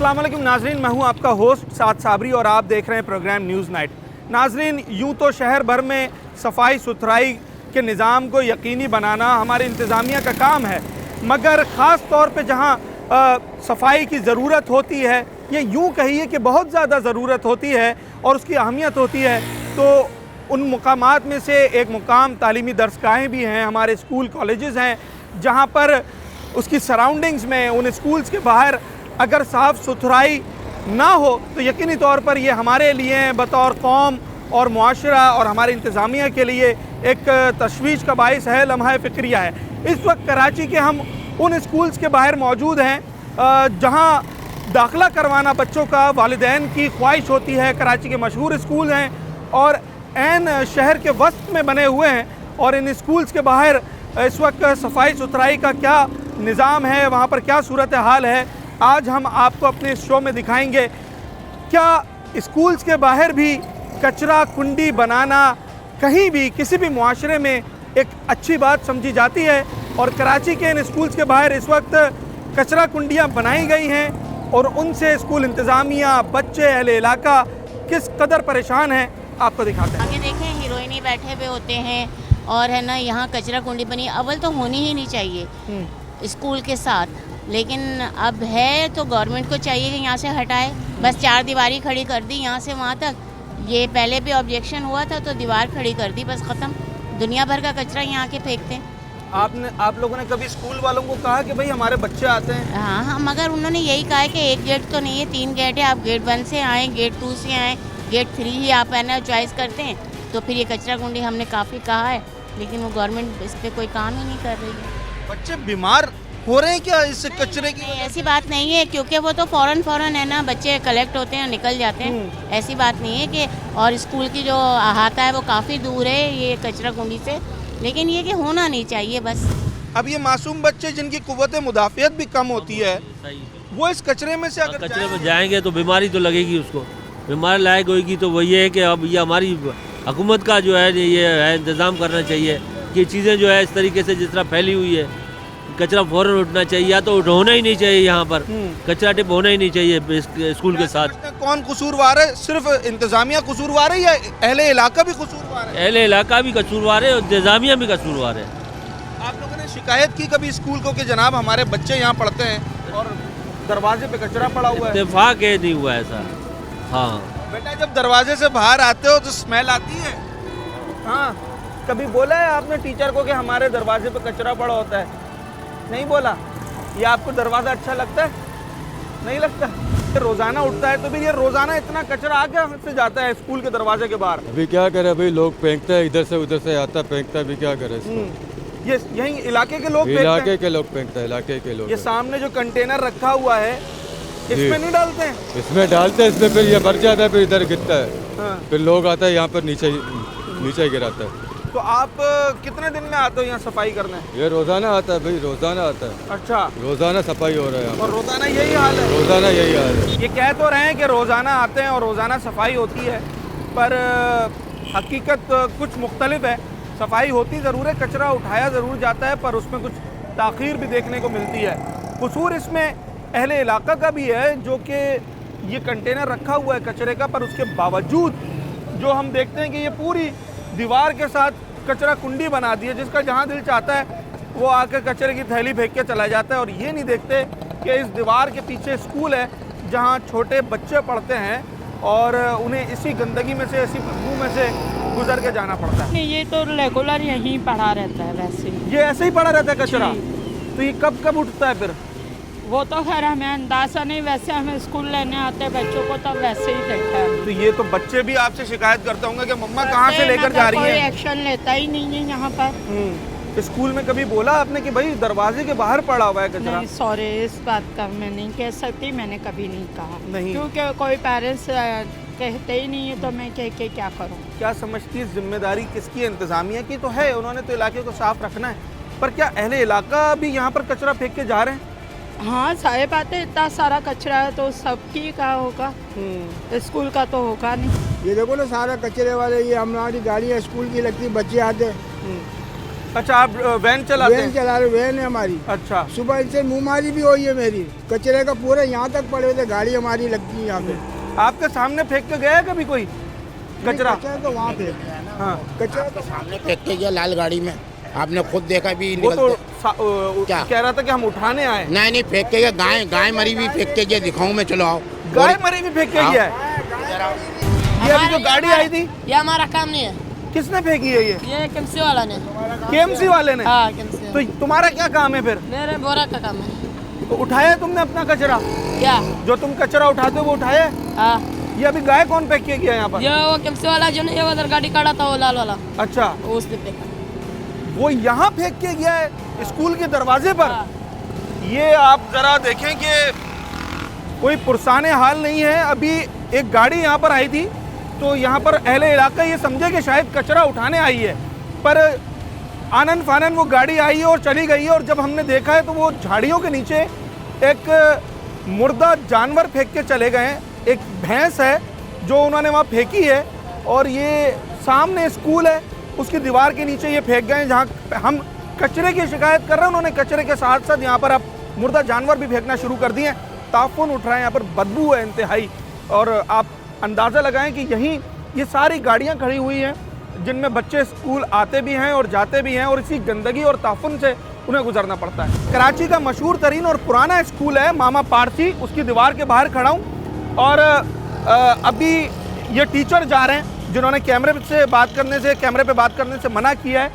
अस्सलाम वालेकुम नाजरीन, मैं हूं आपका होस्ट साद साबरी और आप देख रहे हैं प्रोग्राम न्यूज़ नाइट। नाजरीन, यूं तो शहर भर में सफाई सुथराई के निज़ाम को यकीनी बनाना हमारी इंतज़ामिया का काम है, मगर ख़ास तौर पे जहां सफाई की ज़रूरत होती है, ये यूं कहिए कि बहुत ज़्यादा ज़रूरत होती है और उसकी अहमियत होती है, तो उन मुकामात में से एक मुकाम तालीमी दरसगाहें भी हैं, हमारे स्कूल कॉलेजेस हैं, जहाँ पर उसकी सराउंडिंग्स में, उन स्कूल्स के बाहर अगर साफ़ सुथराई ना हो तो यकीनी तौर पर ये हमारे लिए बतौर कौम और मुआशरा और हमारे इंतज़ामिया के लिए एक तशवीश का बाइस है, लम्हा फ़िक्रिया है। इस वक्त कराची के हम उन स्कूल्स के बाहर मौजूद हैं जहाँ दाखिला करवाना बच्चों का वालिदैन की ख्वाहिश होती है। कराची के मशहूर स्कूल हैं और ऐन शहर के वस्त में बने हुए हैं, और इन स्कूल्स के बाहर इस वक्त सफाई सुथराई का क्या निज़ाम है, वहाँ पर क्या सूरत हाल है, आज हम आपको अपने इस शो में दिखाएंगे। क्या स्कूल्स के बाहर भी कचरा कुंडी बनाना कहीं भी किसी भी मुआशरे में एक अच्छी बात समझी जाती है, और कराची के इन स्कूल्स के बाहर इस वक्त कचरा कुंडियाँ बनाई गई हैं और उनसे स्कूल इंतज़ामिया, बच्चे, अहले इलाका किस कदर परेशान हैं, आपको दिखाते हैं। आगे देखें, हीरोइनी बैठे हुए होते हैं और है ना, यहाँ कचरा कुंडी बनी, अव्वल तो होनी ही नहीं चाहिए स्कूल के साथ, लेकिन अब है तो गवर्नमेंट को चाहिए कि यहाँ से हटाए। बस चार दीवारी खड़ी कर दी यहाँ से वहाँ तक। ये पहले भी ऑब्जेक्शन हुआ था तो दीवार खड़ी कर दी, बस ख़त्म। दुनिया भर का कचरा यहाँ के फेंकते हैं। आप लोगों ने कभी स्कूल वालों को कहा कि भाई हमारे बच्चे आते हैं? हाँ, मगर उन्होंने यही कहा है कि एक गेट तो नहीं है, 3 गेट है, आप गेट 1 से आएँ, गेट 2 से आएँ, गेट 3 ही आप है ना चॉइस करते हैं। तो फिर ये कचरा कुंडी हमने काफ़ी कहा है, लेकिन वो गवर्नमेंट इस पर कोई काम ही नहीं कर रही है। बच्चे बीमार हो रहे हैं क्या इस कचरे की? ऐसी बात नहीं है, क्योंकि वो तो फ़ौरन है ना, बच्चे कलेक्ट होते हैं, निकल जाते हैं। ऐसी बात नहीं है कि, और स्कूल की जो अहाता है वो काफ़ी दूर है ये कचरा कुंडी से, लेकिन ये कि होना नहीं चाहिए बस। अब ये मासूम बच्चे जिनकी कुव्वत मुदाफ़ियत भी कम होती है, वो इस कचरे में से अगर कचरे में जाएंगे तो बीमारी तो लगेगी उसको, बीमार लायक होगी। तो वो ये है कि अब ये हमारी हुकूमत का जो है ये है इंतज़ाम करना चाहिए कि चीज़ें जो है इस तरीके से जिस तरह फैली हुई है, कचरा फ़ौरन उठना चाहिए, या तो होना ही नहीं चाहिए, यहाँ पर कचरा टिप होना ही नहीं चाहिए स्कूल के साथ। कौन कसूरवार है? सिर्फ इंतज़ामिया कसूरवार है या अहले इलाका भी कसूरवार है? अहले इलाका भी कसूरवार है और इंतज़ामिया भी कसूरवार है। आप लोगों ने शिकायत की कभी स्कूल को कि जनाब हमारे बच्चे यहाँ पढ़ते हैं और दरवाजे पे कचरा पड़ा हुआ है? इत्तेफाक है, नहीं हुआ ऐसा। हाँ बेटा, जब दरवाजे से बाहर आते हो तो स्मेल आती है। हाँ, कभी बोला है आपने टीचर को कि हमारे दरवाजे पे कचरा पड़ा होता है? नहीं बोला। ये आपको दरवाज़ा अच्छा लगता है? नहीं लगता। रोज़ाना उठता है तो भी ये रोज़ाना इतना कचरा आगे से जाता है स्कूल के दरवाजे के बाहर। अभी क्या करे भाई, लोग फेंकते हैं, इधर से उधर से आता फेंकता है, अभी क्या करे इसको? ये यही इलाके के लोग इलाके के लोग फेंकते हैं, इलाके के लोग। ये सामने जो कंटेनर रखा हुआ है इसमें नहीं डालते हैं? इसमें डालते हैं, इसमें फिर ये भर जाता है, फिर इधर गिरता है। हाँ। फिर लोग आता है यहाँ पर नीचे गिराता है। तो आप कितने दिन में आते हो यहाँ सफाई करने? ये रोजाना आता है भाई, रोजाना आता है। अच्छा, रोजाना सफाई हो रहा है यहाँ और रोज़ाना यही हाल है? रोजाना यही हाल है। ये कह तो रहे हैं कि रोज़ाना आते हैं और रोज़ाना सफाई होती है, पर हकीकत कुछ मुख्तलिफ है। सफाई होती ज़रूर है, कचरा उठाया ज़रूर जाता है, पर उसमें कुछ ताख़ीर भी देखने को मिलती है। कसूर इसमें अहले इलाका का भी है, जो कि ये कंटेनर रखा हुआ है कचरे का, पर उसके बावजूद जो हम देखते हैं कि ये पूरी दीवार के साथ कचरा कुंडी बना दी है, जिसका जहाँ दिल चाहता है वो आकर कचरे की थैली फेंक के चला जाता है, और ये नहीं देखते कि इस दीवार के पीछे स्कूल है जहाँ छोटे बच्चे पढ़ते हैं और उन्हें इसी गंदगी में से, इसी बदबू में से गुजर के जाना पड़ता है। नहीं, ये तो रेगुलर यहीं पड़ा रहता है वैसे। ये ऐसे ही पड़ा रहता है कचरा? तो ये कब कब उठता है फिर? वो तो खैर हमें अंदाज़ा नहीं, वैसे हमें स्कूल लेने आते बच्चों को तब वैसे ही देखा है। तो ये तो बच्चे भी आपसे शिकायत करते होंगे कि मम्मा कहाँ से लेकर जा रही है? है? कोई एक्शन लेता ही नहीं है यहाँ पर। स्कूल में कभी बोला आपने कि भाई दरवाजे के बाहर पड़ा हुआ है कचरा? नहीं, सॉरी, इस बात का मैं नहीं कह सकती, मैंने कभी नहीं कहा। नहीं, क्योंकि कोई पेरेंट्स कहते ही नहीं है, तो मैं कह के क्या करूँ? क्या समझती है जिम्मेदारी किसकी है? इंतज़ामिया की तो है, उन्होंने तो इलाके को साफ रखना है, पर क्या अहले इलाका भी यहाँ पर कचरा फेंक के जा रहे हैं? हाँ, सारी बातें, इतना सारा कचरा है तो सबकी का होगा, स्कूल का तो होगा नहीं। ये देखो ना, सारा कचरे वाले, ये हमारी गाड़ियाँ स्कूल की लगती, बच्चे आते अच्छा, आप वैन चलाते वैन हैं? चला रहे, वैन है हमारी। अच्छा, सुबह इनसे मुँहमारी भी हुई है मेरी, कचरे का पूरे यहाँ तक पड़े हुए थे, गाड़ी हमारी लगती है यहाँ पे। आपके सामने फेंक के गया है कभी कोई कचरा? कचरा तो वहाँ पे, हाँ, कचरा तो सामने फेंक के गया लाल गाड़ी में, आपने खुद देखा भी वो तो निकलते। क्या? कह रहा था कि हम उठाने आए। नहीं फेंक के गया, गाय मरी भी फेंक के गया, दिखाऊं मैं, चलो आओ। गाय मरी भी फेंक के गया है? ये अभी जो गाड़ी आई थी, ये हमारा काम नहीं है, किसने फेंकी है ये केएमसी वाला ने। केएमसी वाले ने? हाँ, केएमसी। तो तुम्हारा क्या काम है फिर? मेरे बोरा का काम है। तो उठाया तुमने अपना कचरा? क्या? जो तुम कचरा उठाते हो वो उठाया? हाँ, ये अभी गाय कौन फेंक के गया यहाँ पर? ये वो केएमसी वाला जो नहीं, ये उधर गाड़ी खड़ा था वो लाल वाला, अच्छा, वो उसने फेंका। वो यहाँ फेंक के गया है स्कूल के दरवाजे पर? हाँ। ये आप जरा देखें कि कोई पुरसाने हाल नहीं है। अभी एक गाड़ी यहाँ पर आई थी तो यहाँ पर अहले इलाका ये समझे कि शायद कचरा उठाने आई है, पर आनन फानन वो गाड़ी आई है और चली गई है। और जब हमने देखा है तो वो झाड़ियों के नीचे एक मुर्दा जानवर फेंक के चले गए हैं। एक भैंस है जो उन्होंने वहाँ फेंकी है, और ये सामने स्कूल है, उसकी दीवार के नीचे ये फेंक गए हैं जहाँ हम कचरे की शिकायत कर रहे हैं। उन्होंने कचरे के साथ साथ यहाँ पर अब मुर्दा जानवर भी फेंकना शुरू कर दिए हैं। ताफुन उठ रहा है, यहाँ पर बदबू है इंतहाई। और आप अंदाज़ा लगाएं कि यहीं ये सारी गाड़ियाँ खड़ी हुई हैं जिनमें बच्चे स्कूल आते भी हैं और जाते भी हैं, और इसी गंदगी और ताफुन से उन्हें गुजरना पड़ता है। कराची का मशहूर तरीन और पुराना स्कूल है मामा पारसी, उसकी दीवार के बाहर खड़ा हूँ। और अभी ये टीचर जा रहे हैं जिन्होंने कैमरे पे बात करने से मना किया है।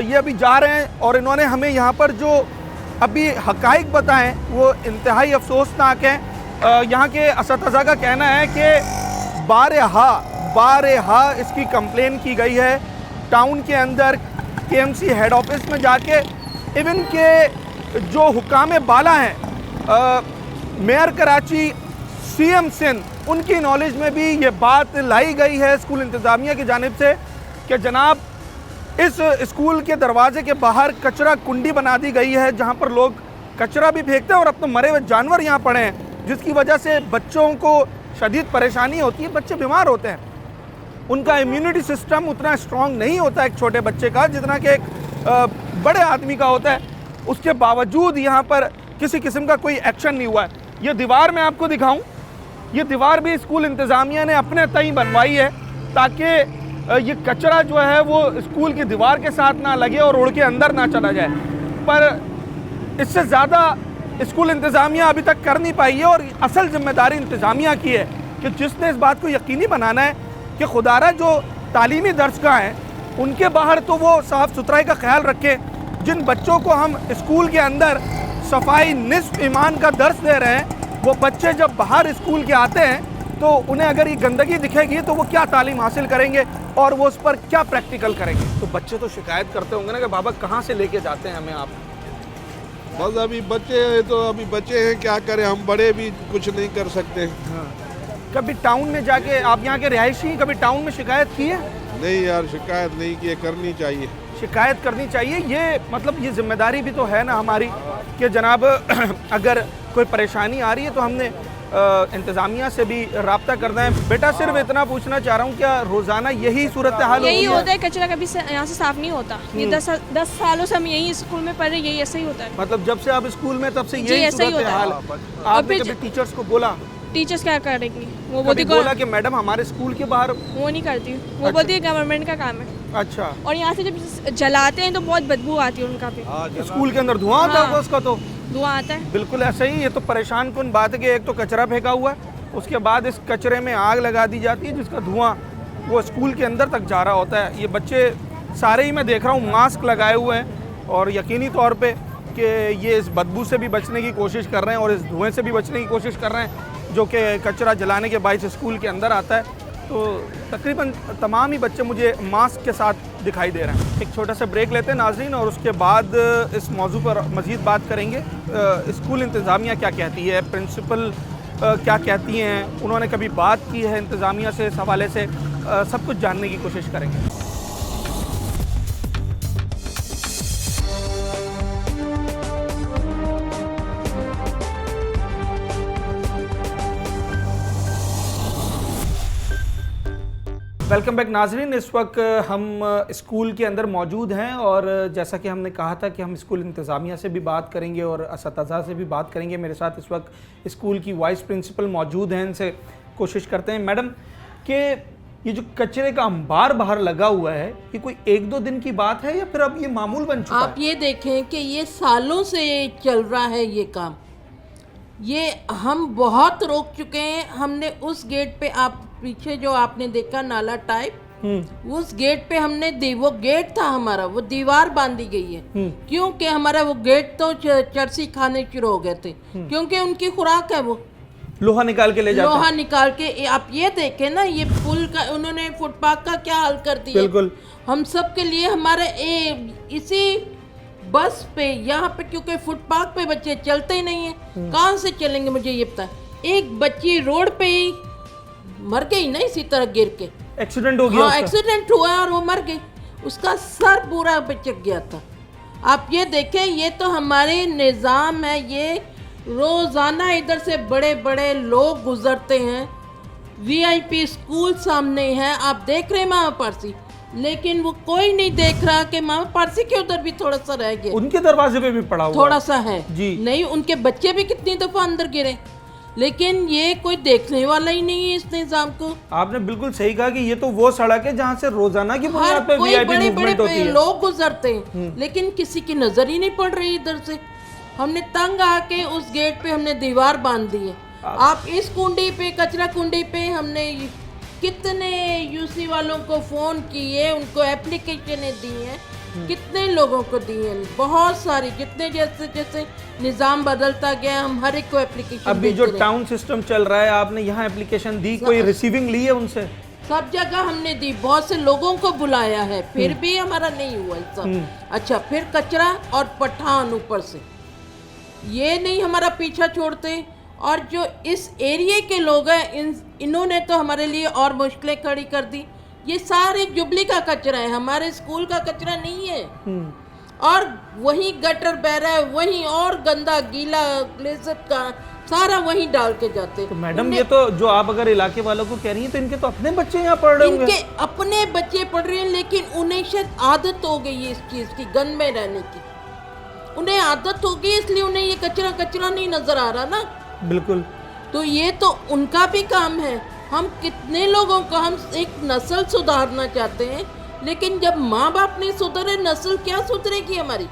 ये अभी जा रहे हैं और इन्होंने हमें यहाँ पर जो अभी हकाइक बताएं वो इंतहाई अफसोसनाक है। यहाँ के असतज़ा का कहना है कि बारहा इसकी कंप्लेन की गई है टाउन के अंदर, केएमसी हेड ऑफिस में जाके। इवन के जो हुकाम बाला हैं, मेयर कराची, सीएम सिंध, उनकी नॉलेज में भी ये बात लाई गई है स्कूल इंतज़ामिया की जानिब से कि जनाब इस स्कूल के दरवाजे के बाहर कचरा कुंडी बना दी गई है जहाँ पर लोग कचरा भी फेंकते हैं, और अब तो मरे हुए जानवर यहाँ पड़े हैं जिसकी वजह से बच्चों को शदीद परेशानी होती है। बच्चे बीमार होते हैं, उनका इम्यूनिटी सिस्टम उतना स्ट्रॉन्ग नहीं होता एक छोटे बच्चे का जितना कि एक बड़े आदमी का होता है। उसके बावजूद यहाँ पर किसी किस्म का कोई एक्शन नहीं हुआ है। ये दीवार मैं आपको दिखाऊं, ये दीवार भी स्कूल इंतज़ामिया ने अपने तय बनवाई है ताकि ये कचरा जो है वो स्कूल की दीवार के साथ ना लगे और उड़ के अंदर ना चला जाए। पर इससे ज़्यादा स्कूल इंतज़ामिया अभी तक कर नहीं पाई है, और असल जिम्मेदारी इंतज़ामिया की है कि जिसने इस बात को यकीनी बनाना है कि खुदारा जो तालीमी दर्सगाह हैं उनके बाहर तो वो साफ़ सुथराई का ख्याल रखें। जिन बच्चों को हम स्कूल के अंदर सफाई निस्फ ईमान का दर्स दे रहे हैं, वो बच्चे जब बाहर स्कूल के आते हैं तो उन्हें अगर ये गंदगी दिखेगी तो वो क्या तालीम हासिल करेंगे और वो उस पर क्या प्रैक्टिकल करेंगे। तो बच्चे तो शिकायत करते होंगे ना कि बाबा कहाँ से लेके जाते हैं हमें आप? बस अभी बच्चे हैं तो अभी बच्चे हैं, क्या करें, हम बड़े भी कुछ नहीं कर सकते। हाँ। कभी टाउन में जाके, आप यहाँ के रिहायशी, कभी टाउन में शिकायत की है? नहीं यार, शिकायत नहीं की, करनी चाहिए। शिकायत करनी चाहिए। ये मतलब ये जिम्मेदारी भी तो है ना हमारी कि जनाब अगर कोई परेशानी आ रही है तो हमने इंतज़ामिया से भी रब्ता करना है। बेटा सिर्फ इतना पूछना चाह रहा हूँ, क्या रोज़ाना यही सूरत हाल यही होता है? कचरा कभी यहाँ से साफ नहीं होता। ये 10 सालों से हम यही स्कूल में पढ़ रहे, यही ऐसे ही होता है। मतलब जब से आप स्कूल में तब से यही सूरत हाल? आपने कभी टीचर्स को बोला? टीचर्स क्या करेंगी? वो बोला कि मैडम हमारे स्कूल के बाहर? वो नहीं करती, वो बोलती है गवर्नमेंट का काम है। अच्छा। और यहाँ से जब जलाते हैं तो बहुत बदबू आती है उनका भी। स्कूल के अंदर धुआं आता है उसका? तो धुआं आता है, बिल्कुल ऐसा ही। ये तो परेशान कुन बात है कि एक तो कचरा फेंका हुआ है, उसके बाद इस कचरे में आग लगा दी जाती है जिसका धुआं वो स्कूल के अंदर तक जा रहा होता है। ये बच्चे सारे ही मैं देख रहा हूँ मास्क लगाए हुए हैं और यकीनी तौर पे कि ये इस बदबू से भी बचने की कोशिश कर रहे हैं और इस धुएं से भी बचने की कोशिश कर रहे हैं जो कि कचरा जलाने के बायस स्कूल के अंदर आता है। तो तकरीबन तमाम ही बच्चे मुझे मास्क के साथ दिखाई दे रहे हैं। एक छोटा सा ब्रेक लेते हैं नाज़रीन, और उसके बाद इस मौजू पर मज़ीद बात करेंगे। स्कूल इंतज़ामिया क्या कहती है, प्रिंसिपल क्या कहती हैं, उन्होंने कभी बात की है इंतज़ामिया से इस हवाले से, सब कुछ जानने की कोशिश करेंगे। वेलकम बैक नाजरीन। इस वक्त हम स्कूल के अंदर मौजूद हैं और जैसा कि हमने कहा था कि हम स्कूल इंतज़ामिया से भी बात करेंगे और असतज़ा से भी बात करेंगे। मेरे साथ इस वक्त स्कूल की वाइस प्रिंसिपल मौजूद हैं, इनसे कोशिश करते हैं। मैडम कि ये जो कचरे का अंबार बाहर लगा हुआ है, ये कोई 1-2 दिन की बात है या फिर अब ये मामूल बन चुका है? आप ये देखें कि ये सालों से चल रहा है ये काम। ये हम बहुत रोक चुके हैं। हमने उस गेट पे, आप पीछे जो आपने देखा नाला टाइप, उस गेट पे हमने वो गेट था हमारा, वो दीवार बांधी गई है क्योंकि हमारा वो गेट तो चरसी खाने शुरू हो गए थे क्योंकि उनकी खुराक है, वो लोहा निकाल के ले जाते हैं। लोहा निकाल के। आप ये देखें ना, ये पुल का उन्होंने फुटपाथ का क्या हाल कर दिया। बिल्कुल। हम सब के लिए हमारे इसी बस पे यहाँ पे, क्योंकि फुटपाथ पे बच्चे चलते ही नहीं है, कहाँ से चलेंगे मुझे ये पता। एक बच्ची रोड पे ही मर गई ना, इसी तरह गिर के एक्सीडेंट हो गया। हाँ, एक्सीडेंट हुआ और वो मर गई, उसका सर पूरा पिचक गया था। आप ये देखें, ये तो हमारे निज़ाम है। ये रोज़ाना इधर से बड़े बड़े लोग गुजरते हैं, वीआईपी स्कूल सामने है, आप देख रहे हैं मामा पारसी, लेकिन वो कोई नहीं देख रहा कि मामा पारसी के उधर भी थोड़ा सा रह गया। उनके दरवाजे पे भी पड़ा हुआ थोड़ा सा है जी। नहीं, उनके बच्चे भी कितनी दफा अंदर गिरे, लेकिन ये कोई देखने वाला ही नहीं है इस निजाम को। आपने बिल्कुल सही कहा कि ये तो वो सड़क है जहाँ से रोजाना की बुनियाद पे वीआईपी बड़े मूवमेंट होती है। लोग गुजरते हैं, लेकिन किसी की नजर ही नहीं पड़ रही इधर से। हमने तंग आके उस गेट पे हमने दीवार बांध दी है। आप इस कुंडी पे, कचरा कुंडी पे, हमने कितने यूसी वालों को फोन किए, उनको एप्लीकेशनें दी हैं, कितने लोगों को दी हैं, बहुत सारी, जितने जैसे जैसे निज़ाम बदलता गया हम हर एक को एप्लीकेशन। अभी जो टाउन सिस्टम चल रहा है, आपने यहाँ एप्लीकेशन दी, कोई रिसीविंग ली है उनसे? सब जगह हमने दी, बहुत से लोगों को बुलाया है, फिर भी हमारा नहीं हुआ सब। अच्छा, फिर कचरा और पठान ऊपर से, ये नहीं हमारा पीछा छोड़ते। और जो इस एरिया के लोग हैं, इन्होंने तो हमारे लिए और मुश्किलें खड़ी कर दी। ये सारे जुबली का कचरा है, हमारे स्कूल का कचरा नहीं है। और वहीं गटर बह रहा है, वहीं और गंदा गीला ग्लेजर का सारा वहीं डाल के जाते। तो मैडम ये तो जो आप अगर इलाके वालों को कह रही हैं, तो इनके तो अपने बच्चे यहाँ पढ़ रहे होंगे। इनके अपने बच्चे पढ़ रहे हैं, लेकिन उन्हें शायद आदत हो गई है इस चीज़ की, गन में रहने की। उन्हें आदत हो गई, इसलिए उन्हें ये कचरा कचरा नहीं नजर आ रहा ना। बिल्कुल। तो ये तो उनका भी काम है। हम कितने लोगों को, हम एक नस्ल सुधारना चाहते हैं, लेकिन जब माँ बाप नहीं सुधरे, नस्ल क्या सुधरेगी हमारी।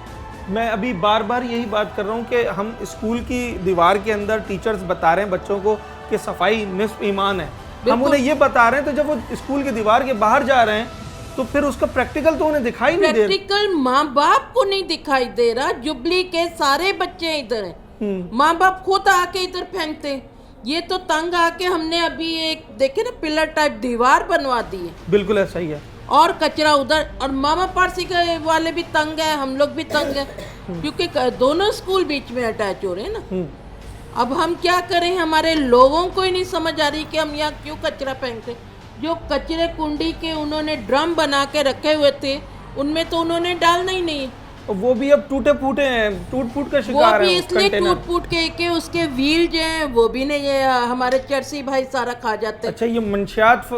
मैं अभी बार बार यही बात कर रहा हूँ कि हम स्कूल की दीवार के अंदर टीचर्स बता रहे हैं बच्चों को कि सफाई निस्फ ईमान है, हम उन्हें ये बता रहे हैं, तो जब वो स्कूल की दीवार के बाहर जा रहे हैं तो फिर उसका प्रैक्टिकल तो उन्हें दिखाई नहीं दे रहा। प्रैक्टिकल माँ बाप को नहीं दिखाई दे रहा। जुबली के सारे बच्चे इधर हैं, माँ बाप खुद आके इधर फेंकते। ये तो तंग आके हमने अभी एक देखे ना, पिलर टाइप दीवार बनवा दी है। बिल्कुल ऐसा ही है। और कचरा उधर, और मामा पारसी के वाले भी तंग है, हम लोग भी तंग है, क्योंकि दोनों स्कूल बीच में अटैच हो रहे हैं ना। अब हम क्या करें, हमारे लोगों को ही नहीं समझ आ रही कि हम यहाँ क्यों कचरा फेंकते। जो कचरे कुंडी के उन्होंने ड्रम बना के रखे हुए थे, उनमें तो उन्होंने डालना ही नहीं। वो भी अब टूटे फूटे हैं, टूट फूट का शिकार है। वो भी इसलिए टूट फूट के उसके व्हील जो हैं वो भी नहीं है, हमारे चरसी भाई सारा खा जाते हैं। अच्छा, ये मंशियात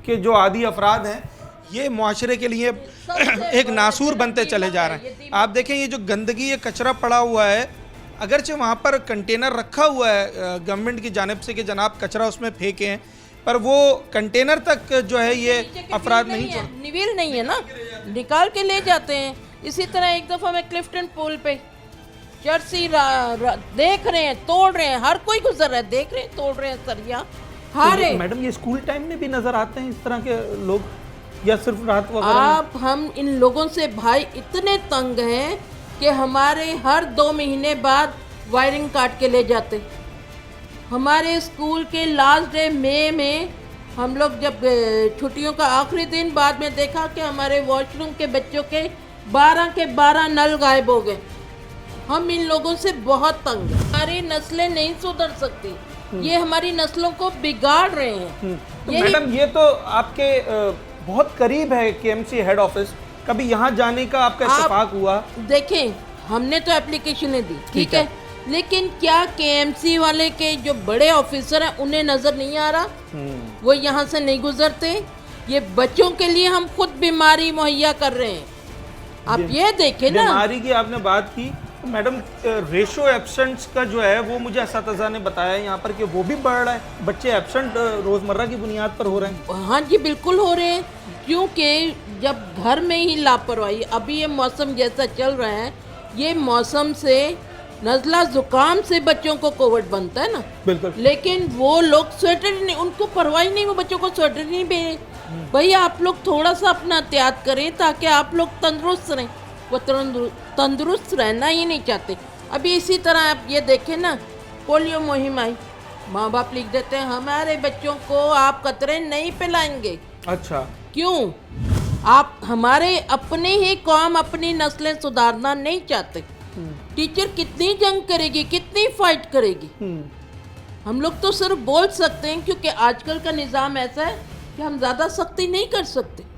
के जो आदी अफराद हैं, ये मुआशरे के लिए एक नासूर बनते चले जा रहे हैं। आप देखें, ये जो गंदगी, ये कचरा पड़ा हुआ है, अगरचे वहाँ पर कंटेनर रखा हुआ है गवर्नमेंट की जानिब से कि जनाब कचरा उसमें फेंकें, पर वो कंटेनर तक जो है ये अफराद नहीं निविल नहीं है ना, निकाल के ले जाते हैं। इसी तरह एक दफ़ा मैं क्लिफ्टन पुल पे चरसी देख रहे हैं, तोड़ रहे हैं, हर कोई गुजर रहा है, देख रहे हैं, तोड़ रहे हैं सरिया। तो मैडम, ये स्कूल टाइम में भी नजर आते हैं इस तरह के लोग, या सिर्फ रात वगैरह? आप, हम इन लोगों से भाई इतने तंग हैं कि हमारे हर 2 महीने बाद वायरिंग काट के ले जाते। हमारे स्कूल के लास्ट डे मई में हम लोग जब छुट्टियों का आखिरी दिन, बाद में देखा कि हमारे वॉशरूम के बच्चों के 12 के 12 नल गायब हो गए। हम इन लोगों से बहुत तंग हैं। हमारी नस्लें नहीं सुधर सकती, ये हमारी नस्लों को बिगाड़ रहे हैं। तो मैडम, ये तो आपके बहुत करीब है केएमसी हेड ऑफिस, कभी यहाँ जाने का आपका इत्तेफाक हुआ? देखें, हमने तो एप्लीकेशनें दी, ठीक है, लेकिन क्या केएमसी वाले के जो बड़े ऑफिसर हैं उन्हें नजर नहीं आ रहा? वो यहाँ से नहीं गुजरते। ये बच्चों के लिए हम खुद बीमारी मुहैया कर रहे हैं। आप ये देखें ना, बीमारी की आपने बात की तो मैडम, रेशो एब्सेंट्स का जो है वो मुझे असातिज़ा ने बताया यहाँ पर कि वो भी बढ़ रहा है, बच्चे एब्सेंट रोज़मर्रा की बुनियाद पर हो रहे हैं। हाँ जी बिल्कुल हो रहे हैं, क्योंकि जब घर में ही लापरवाही, अभी ये मौसम जैसा चल रहा है, ये मौसम से नज़ला ज़ुकाम से बच्चों को कोविड बनता है ना, बिल्कुल। लेकिन वो लोग स्वेटर ही नहीं, उनको परवाह ही नहीं, वो बच्चों को स्वेटर ही नहीं भेजे। भाई आप लोग थोड़ा सा अपना एहतियात करें ताकि आप लोग तंदुरुस्त रहें। वो तंदुरुस्त रहना ही नहीं चाहते। अभी इसी तरह आप ये देखें ना, पोलियो मुहिम आई, माँ बाप लिख देते हैं हमारे बच्चों को आप कतरे नहीं पिलाएंगे। अच्छा, क्यों? आप हमारे अपने ही कौम अपनी नस्लें सुधारना नहीं चाहते। टीचर कितनी जंग करेगी, कितनी फाइट करेगी? हम लोग तो सिर्फ बोल सकते हैं, क्योंकि आजकल का निज़ाम ऐसा है कि हम ज़्यादा सख्ती नहीं कर सकते।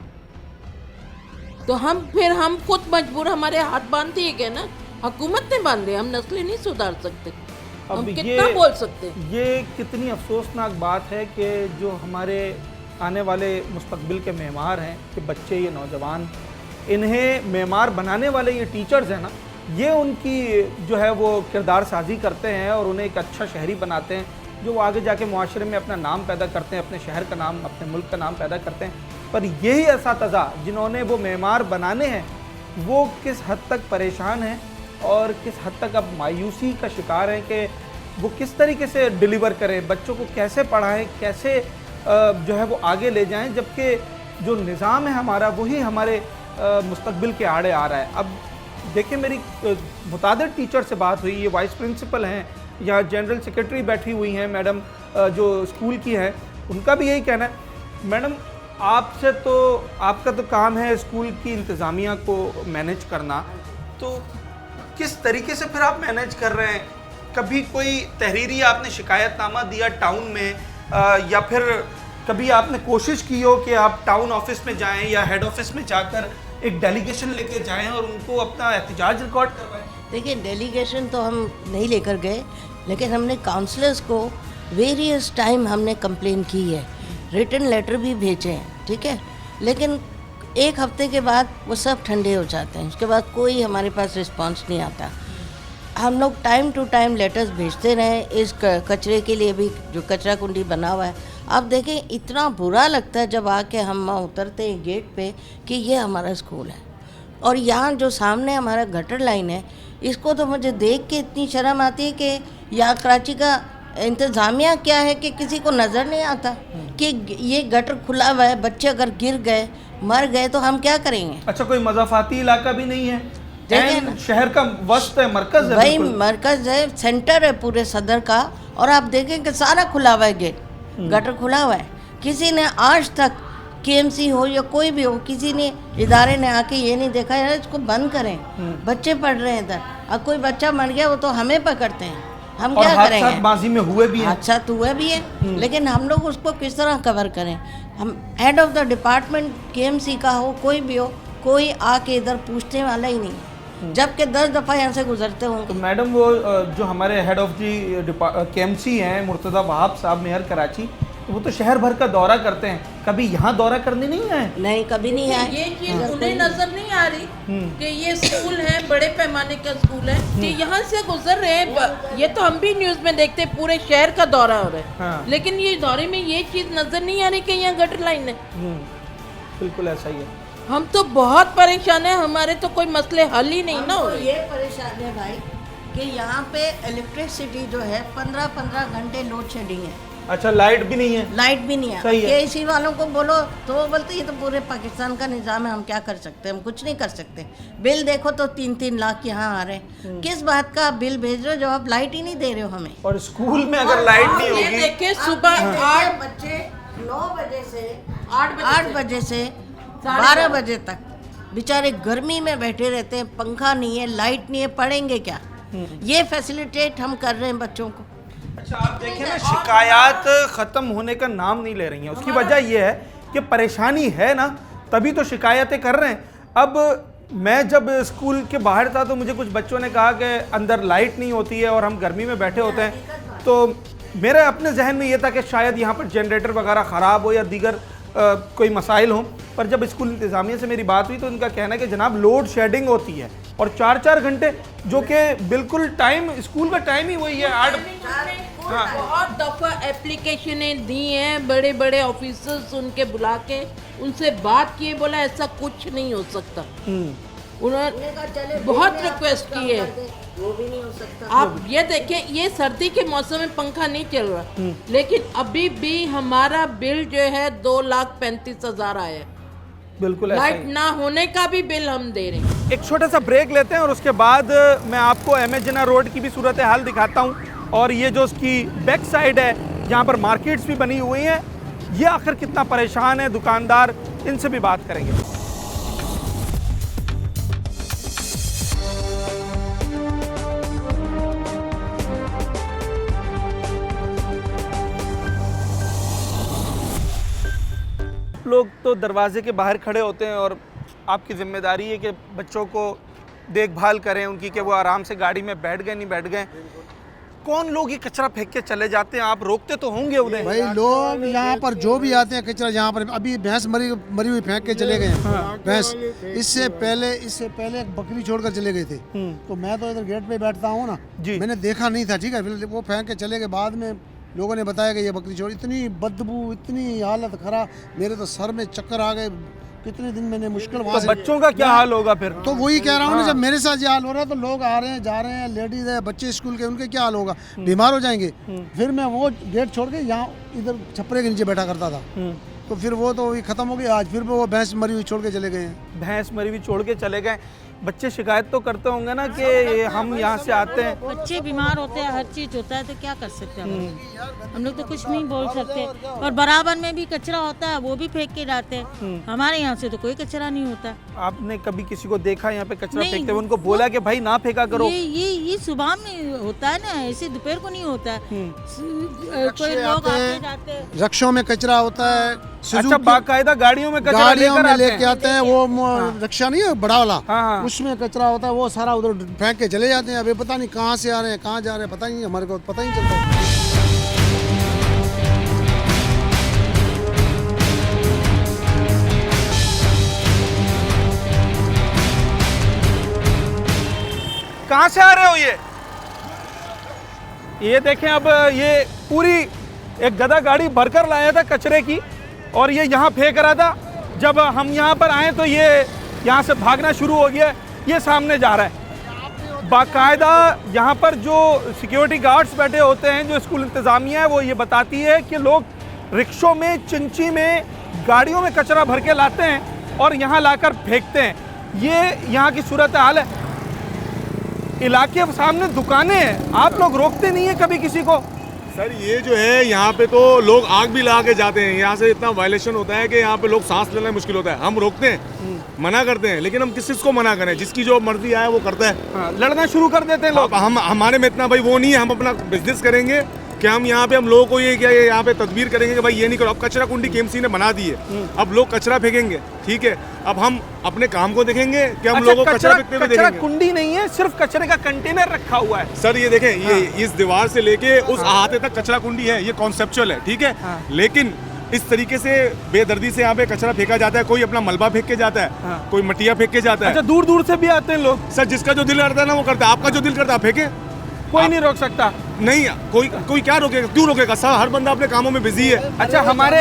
तो हम खुद मजबूर, हमारे हाथ बांध दिए गए ना, हुकूमत ने बांधे, हम नस्लें नहीं सुधार सकते। हम कितना बोल सकते हैं? ये कितनी अफसोसनाक बात है कि जो हमारे आने वाले मुस्तकबिल के मेमार हैं, कि बच्चे, ये नौजवान, इन्हें मेमार बनाने वाले ये टीचर्स हैं ना, ये उनकी जो है वो किरदार साजी करते हैं और उन्हें एक अच्छा शहरी बनाते हैं, जो वो आगे जाके मुआशरे में अपना नाम पैदा करते हैं, अपने शहर का नाम, अपने मुल्क का नाम पैदा करते हैं। पर यही असातिज़ा जिन्होंने वो मेमार बनाने हैं, वो किस हद तक परेशान हैं और किस हद तक अब मायूसी का शिकार हैं कि वो किस तरीके से डिलीवर करें, बच्चों को कैसे पढ़ाएं, कैसे जो है वो आगे ले जाएं, जबकि जो निज़ाम है हमारा वही हमारे मुस्तकबिल के आड़े आ रहा है। अब देखिए, मेरी मुतादिर टीचर से बात हुई, ये वाइस प्रिंसिपल हैं या जनरल सेक्रेटरी बैठी हुई हैं मैडम जो स्कूल की हैं, उनका भी यही कहना है। मैडम, आपसे तो आपका तो काम है स्कूल की इंतज़ामिया को मैनेज करना, तो किस तरीके से फिर आप मैनेज कर रहे हैं? कभी कोई तहरीरी आपने शिकायतनामा दिया टाउन में, या फिर कभी आपने कोशिश की हो कि आप टाउन ऑफिस में जाएं या हेड ऑफिस में जाकर एक डेलीगेशन लेके जाएं और उनको अपना एहतजाज रिकॉर्ड करवाएं? देखिए, डेलीगेशन तो हम नहीं लेकर गए, लेकिन हमने काउंसलर्स को वेरियस टाइम हमने कंप्लेन की है, रिटन लेटर भी भेजे हैं, ठीक है, लेकिन एक हफ्ते के बाद वो सब ठंडे हो जाते हैं, उसके बाद कोई हमारे पास रिस्पांस नहीं आता। हम लोग टाइम टू टाइम लेटर्स भेजते रहे, इस कचरे के लिए भी जो कचरा कुंडी बना हुआ है। आप देखें, इतना बुरा लगता है जब आके हम उतरते हैं गेट पे कि ये हमारा स्कूल है, और यहाँ जो सामने हमारा गटर लाइन है, इसको तो मुझे देख के इतनी शर्म आती है कि यहाँ कराची का इंतज़ामिया क्या है कि किसी को नज़र नहीं आता कि ये गटर खुला हुआ है, बच्चे अगर गिर गए, मर गए तो हम क्या करेंगे? अच्छा, कोई मज़ाफ़ाती इलाका भी नहीं है? शहर का वस्त है, मरकज़ है, वही मरकज़ है, सेंटर है पूरे सदर का, और आप देखें कि सारा खुला हुआ है, गेट गटर खुला हुआ है। किसी ने आज तक KMC हो या कोई भी हो, किसी ने इदारे ने आके ये नहीं देखा यार इसको बंद करें, बच्चे पढ़ रहे हैं इधर, अब कोई बच्चा मर गया वो तो हमें पकड़ते हैं, हम क्या करेंगे? माजी में हुए भी हैं, हादसा तो हुए भी है, लेकिन हम लोग उसको किस तरह कवर करें? हम head of the department KMC का हो, कोई भी हो, कोई आके इधर पूछने वाला ही नहीं, जबकि 10 दफ़ा यहाँ से गुजरते होंगे। तो मैडम, वो जो हमारे हेड ऑफ दी KMC हैं मुर्तज़ा वहाब साहब, मेयर कराची, तो वो तो शहर भर का दौरा करते हैं, कभी यहाँ दौरा करने नहीं आए? नहीं, कभी नहीं आए। ये चीज उन्हें नजर नहीं आ रही कि ये स्कूल है, बड़े पैमाने का स्कूल है, कि यहाँ से गुजर रहे हैं। ये तो हम भी न्यूज में देखते हैं, पूरे शहर का दौरा हो रहा है, हाँ। लेकिन ये दौरे में ये चीज नजर नहीं आ रही कि यहाँ गटर लाइन है। बिल्कुल ऐसा ही है। हम तो बहुत परेशान है, हमारे तो कोई मसले हल ही नहीं ना हो रहे। ये परेशान है भाई कि यहाँ पे इलेक्ट्रिसिटी जो है 15-15 घंटे लोड शेडिंग है। अच्छा, लाइट भी नहीं है? लाइट भी नहीं है। सही है। KMC वालों को बोलो तो वो बोलते ये तो पूरे पाकिस्तान का निज़ाम है, हम क्या कर सकते हैं? हम कुछ नहीं कर सकते। बिल देखो तो 3-3 लाख यहाँ आ रहे हैं, किस बात का आप बिल भेज रहे हो जब आप लाइट ही नहीं दे रहे हो हमें? और स्कूल में अगर लाइट नहीं ये होगी, देखिए, सुबह 8 बच्चे 9 बजे से 8 बजे से 12 बजे तक बेचारे गर्मी में बैठे रहते हैं, पंखा नहीं है, लाइट नहीं है, पढ़ेंगे क्या? ये फैसिलिटेट हम कर रहे हैं बच्चों को। अच्छा, आप देखें ना, शिकायत ख़त्म होने का नाम नहीं ले रही हैं। उसकी वजह यह है कि परेशानी है ना, तभी तो शिकायतें कर रहे हैं। अब मैं जब स्कूल के बाहर था तो मुझे कुछ बच्चों ने कहा कि अंदर लाइट नहीं होती है और हम गर्मी में बैठे होते हैं, तो मेरे अपने जहन में ये था कि शायद यहाँ पर जनरेटर वगैरह ख़राब हो या दीगर कोई मसाइल हों, पर जब स्कूल इंतज़ामिया से मेरी बात हुई तो उनका कहना है कि जनाब लोड शेडिंग होती है और 4-4 घंटे, जो कि बिल्कुल टाइम, स्कूल का टाइम ही वही है 8। हाँ। बहुत दफ़ा एप्लीकेशनें दी हैं, बड़े बड़े ऑफिसर्स उनके बुला के उनसे बात किए, बोला ऐसा कुछ नहीं हो सकता। उन्होंने बहुत रिक्वेस्ट की है, वो भी नहीं हो सकता। आप ये देखें, ये सर्दी के मौसम में पंखा नहीं चल रहा, लेकिन अभी भी हमारा बिल जो है 2,35,000 आया है। बिल्कुल ऐसा लाइट ही। ना होने का भी बिल हम दे रहे हैं। एक छोटा सा ब्रेक लेते हैं और उसके बाद मैं आपको एम एच जिन्ना रोड की भी सूरत हाल दिखाता हूँ, और ये जो उसकी बैक साइड है जहाँ पर मार्केट्स भी बनी हुई हैं, ये आखिर कितना परेशान है दुकानदार, इनसे भी बात करेंगे। लोग तो दरवाजे के बाहर खड़े होते हैं और आपकी जिम्मेदारी है कि बच्चों को देखभाल करें उनकी, कि वो आराम से गाड़ी में बैठ गए नहीं बैठ गए। कौन लोग ये कचरा फेंक के चले जाते हैं? आप रोकते तो होंगे उन्हें। भाई लोग यहाँ पर जो भी आते हैं कचरा, यहाँ पर अभी भैंस मरी हुई फेंक के चले गए हैं। भैंस इससे पहले एक बकरी छोड़कर चले गए थे। तो मैं तो इधर गेट पे बैठता हूँ ना, मैंने देखा नहीं था, ठीक है, फिर वो फेंक के चले गए। बाद में लोगों ने बताया कि ये बकरी छोड़, इतनी बदबू, इतनी हालत खराब, मेरे तो सर में चक्कर आ गए। कितने दिन मैंने मुश्किल वहाँ से। बच्चों का क्या हाल होगा फिर? तो वही कह रहा हूँ ना, जब मेरे साथ ये हाल हो रहा है तो लोग आ रहे हैं जा रहे हैं, लेडीज है, बच्चे स्कूल के, उनके क्या हाल होगा, बीमार हो जाएंगे। फिर मैं वो गेट छोड़ के यहाँ इधर छपरे के नीचे बैठा करता था, तो फिर वो तो खत्म हो गई। आज फिर वो भैंस मरी हुई छोड़ के चले गए हैं। भैंस मरी हुई छोड़ के चले गए। बच्चे शिकायत तो करते होंगे ना कि हम यहाँ से आते हैं, बच्चे बीमार होते हैं, हर चीज़ होता है, तो क्या कर सकते हैं हम लोग तो कुछ नहीं बोल सकते। और बराबर में भी कचरा होता है, वो भी फेंक के जाते हैं। हमारे यहाँ से तो कोई कचरा नहीं होता। आपने कभी किसी को देखा यहाँ पे कचरा नहीं, फेंकते हुए? उनको बोला कि भाई ना फेंका करो? ये सुबह में होता है ना, ऐसे दोपहर को नहीं होता है। कोई लोग आते जाते हैं, रक्षों में कचरा होता है। अच्छा, बाकायदा गाड़ियों में कचरा गाड़ियों में लेके लेके आते हैं, वो रक्षा नहीं है बड़ा वाला, हाँ। उसमें कचरा होता है, वो सारा उधर फेंक के चले जाते हैं। अभी पता नहीं कहाँ से आ रहे हैं, कहाँ जा रहे हैं, पता नहीं, हमारे को पता ही नहीं चलता। कहाँ से आ रहे हो? ये देखें, अब ये पूरी एक गधा गाड़ी भरकर लाया था कचरे की, और ये यहाँ फेंक रहा था। जब हम यहाँ पर आए तो ये यहाँ से भागना शुरू हो गया। ये सामने जा रहा है। बाकायदा यहाँ पर जो सिक्योरिटी गार्ड्स बैठे होते हैं, जो स्कूल इंतज़ामिया है, वो ये बताती है कि लोग रिक्शों में, चिंची में, गाड़ियों में कचरा भर के लाते हैं और यहाँ लाकर फेंकते हैं। ये यहाँ की सूरत हाल है। इलाके सामने दुकानें हैं, आप लोग रोकते नहीं है कभी किसी को? सर ये जो है यहाँ पे तो लोग आग भी लगा के जाते हैं। यहाँ से इतना वायलेशन होता है कि यहाँ पे लोग सांस लेना मुश्किल होता है। हम रोकते हैं, मना करते हैं, लेकिन हम किस चीज़ को मना करें? जिसकी जो मर्जी आए वो करता है। हाँ, लड़ना शुरू कर देते हैं लोग। हम हमारे में इतना भाई वो नहीं है। हम अपना बिजनेस करेंगे कि हम यहाँ पे हम लोगों को ये क्या यहाँ पे तदबीर करेंगे कि भाई ये नहीं करो। अब कचरा कुंडी केएमसी ने बना दी है, अब लोग कचरा फेंकेंगे, ठीक है। अब हम अपने काम को देखेंगे कि हम लोगों को कचरा फेंकते हुए देखेंगे। कुंडी नहीं है, सिर्फ कचरे का कंटेनर रखा हुआ है। सर ये देखें, ये इस दीवार से लेके उस अहाते तक कचरा कुंडी है, ये कॉन्सेप्चुअल है, ठीक है। लेकिन इस तरीके से बेदर्दी से यहाँ पे कचरा फेंका जाता है। कोई अपना मलबा फेंक के जाता है, कोई मटिया फेंक के जाता है। अच्छा, दूर दूर से भी आते हैं लोग? सर जिसका जो दिल करता है ना वो करता है। आपका जो दिल करता है आप फेंके, कोई नहीं रोक सकता। नहीं, कोई क्या रोकेगा? क्यों रोकेगा सर? हर बंदा अपने कामों में बिजी है। अच्छा, हमारे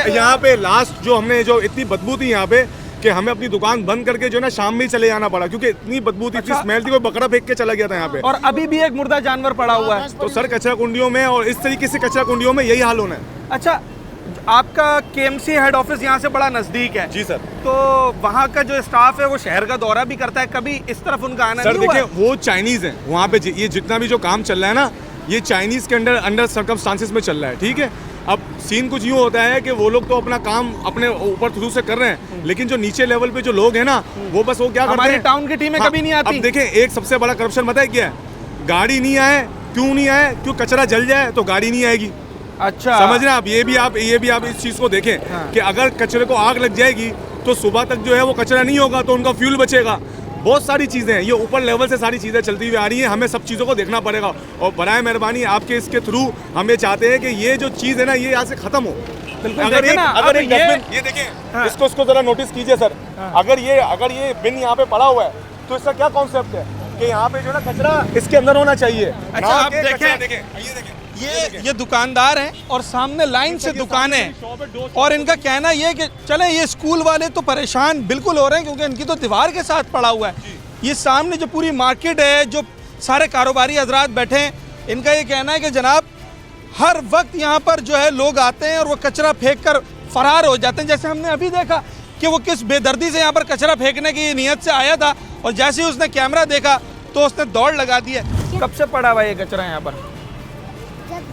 यहाँ पे लास्ट जो हमने जो इतनी बदबू थी यहाँ पे कि हमें अपनी दुकान बंद करके जो ना शाम में ही चले जाना पड़ा, क्योंकि इतनी बदबू थी, इतनी स्मेल थी। कोई बकरा फेंक के चला गया था यहाँ पे, और अभी भी एक मुर्दा जानवर पड़ा हुआ है। तो सर कचरा कुंडियों में और इस तरीके से कचरा कुंडियों में यही हाल होना है। अच्छा, आपका केएमसी हेड ऑफिस यहाँ से बड़ा नजदीक है? जी सर। तो वहाँ का जो स्टाफ है वो शहर का दौरा भी करता है, कभी इस तरफ उनका आना सर नहीं हुआ? देखिए, वो चाइनीज है वहाँ पे। ये जितना भी जो काम चल रहा है ना, ये चाइनीज के अंडर सर्कमस्टांसेस में चल रहा है, ठीक है। अब सीन कुछ यूँ होता है कि वो लोग तो अपना काम अपने ऊपर थ्रू से कर रहे हैं, लेकिन जो नीचे लेवल पे जो लोग हैं ना, वो बस वो क्या करते हैं, हमारी टाउन की टीमें कभी नहीं आती। अब देखें, एक सबसे बड़ा करप्शन पता है क्या है? गाड़ी नहीं आए, क्यों नहीं आए? क्यों कचरा जल जाए तो गाड़ी नहीं आएगी। अच्छा, समझ रहे हैं आप? ये भी आप इस चीज़ को देखें कि अगर कचरे को आग लग जाएगी तो सुबह तक जो है वो कचरा नहीं होगा, तो उनका फ्यूल बचेगा। बहुत सारी चीज़ें हैं, ये ऊपर लेवल से सारी चीज़ें चलती हुई आ रही हैं। हमें सब चीज़ों को देखना पड़ेगा, और बराए मेहरबानी आपके इसके थ्रू हम ये चाहते हैं कि ये जो चीज़ है ना, ये यहाँ से ख़त्म हो। बिल्कुल अगर देखें एक ना, अगर अब एक डस्टबिन ये देखें, हाँ। इसको जरा नोटिस कीजिए सर। अगर ये बिन यहाँ पे पड़ा हुआ है तो इसका क्या कॉन्सेप्ट है कि यहाँ पे जो ना कचरा इसके अंदर होना चाहिए। अच्छा, ना आप कि देखें, कचरा देखें, ये देखें, ये दुकानदार हैं और सामने लाइन से दुकानें हैं और इनका कहना ये है कि चले ये स्कूल वाले तो परेशान बिल्कुल हो रहे हैं क्योंकि इनकी तो दीवार के साथ पड़ा हुआ है। ये सामने जो पूरी मार्केट है, जो सारे कारोबारी हजरात बैठे हैं, इनका ये कहना है कि जनाब हर वक्त यहाँ पर जो है लोग आते हैं और वो कचरा फेंक कर फरार हो जाते हैं। जैसे हमने अभी देखा कि वो किस बेदर्दी से यहाँ पर कचरा फेंकने की नीयत से आया था और जैसे ही उसने कैमरा देखा तो उसने दौड़ लगा दी है। कब से पड़ा हुआ ये कचरा यहाँ पर?